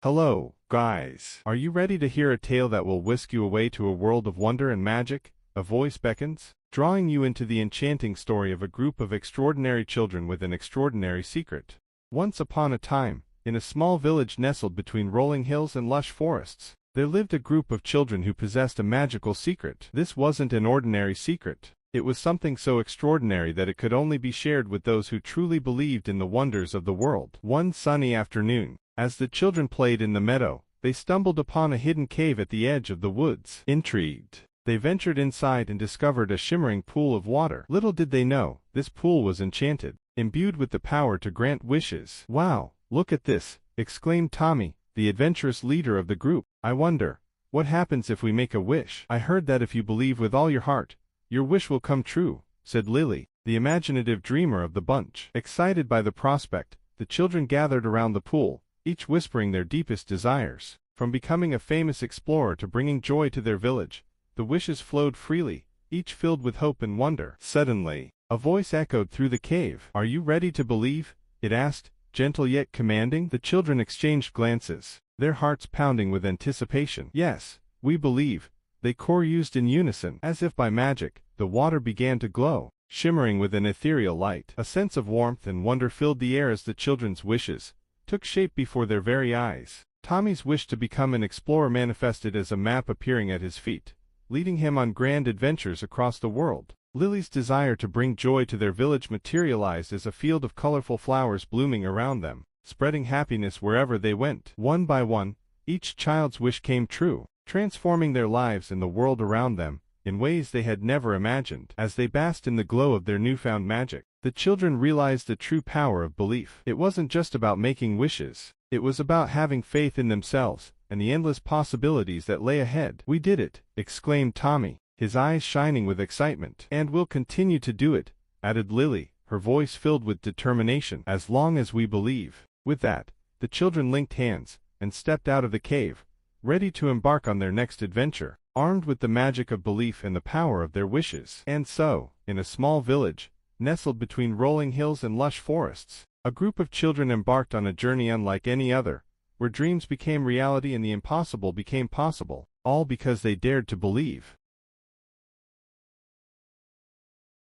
Hello, guys. Are you ready to hear a tale that will whisk you away to a world of wonder and magic? A voice beckons, drawing you into the enchanting story of a group of extraordinary children with an extraordinary secret. Once upon a time, in a small village nestled between rolling hills and lush forests, there lived a group of children who possessed a magical secret. This wasn't an ordinary secret. It was something so extraordinary that it could only be shared with those who truly believed in the wonders of the world. One sunny afternoon, as the children played in the meadow, they stumbled upon a hidden cave at the edge of the woods. Intrigued, they ventured inside and discovered a shimmering pool of water. Little did they know, this pool was enchanted, imbued with the power to grant wishes. "Wow, look at this!" exclaimed Tommy, the adventurous leader of the group. "I wonder, what happens if we make a wish?" "I heard that if you believe with all your heart, your wish will come true," said Lily, the imaginative dreamer of the bunch. Excited by the prospect, the children gathered around the pool, each whispering their deepest desires. From becoming a famous explorer to bringing joy to their village, the wishes flowed freely, each filled with hope and wonder. Suddenly, a voice echoed through the cave. "Are you ready to believe?" it asked, gentle yet commanding. The children exchanged glances, their hearts pounding with anticipation. "Yes, we believe," they chorused in unison. As if by magic, the water began to glow, shimmering with an ethereal light. A sense of warmth and wonder filled the air as the children's wishes took shape before their very eyes. Tommy's wish to become an explorer manifested as a map appearing at his feet, leading him on grand adventures across the world. Lily's desire to bring joy to their village materialized as a field of colorful flowers blooming around them, spreading happiness wherever they went. One by one, each child's wish came true, transforming their lives and the world around them in ways they had never imagined. As they basked in the glow of their newfound magic, the children realized the true power of belief. It wasn't just about making wishes. It was about having faith in themselves and the endless possibilities that lay ahead. "We did it!" exclaimed Tommy, his eyes shining with excitement. "And we'll continue to do it," added Lily, her voice filled with determination, "as long as we believe." With that, the children linked hands and stepped out of the cave, ready to embark on their next adventure, armed with the magic of belief and the power of their wishes. And so, in a small village, nestled between rolling hills and lush forests, a group of children embarked on a journey unlike any other, where dreams became reality and the impossible became possible, all because they dared to believe.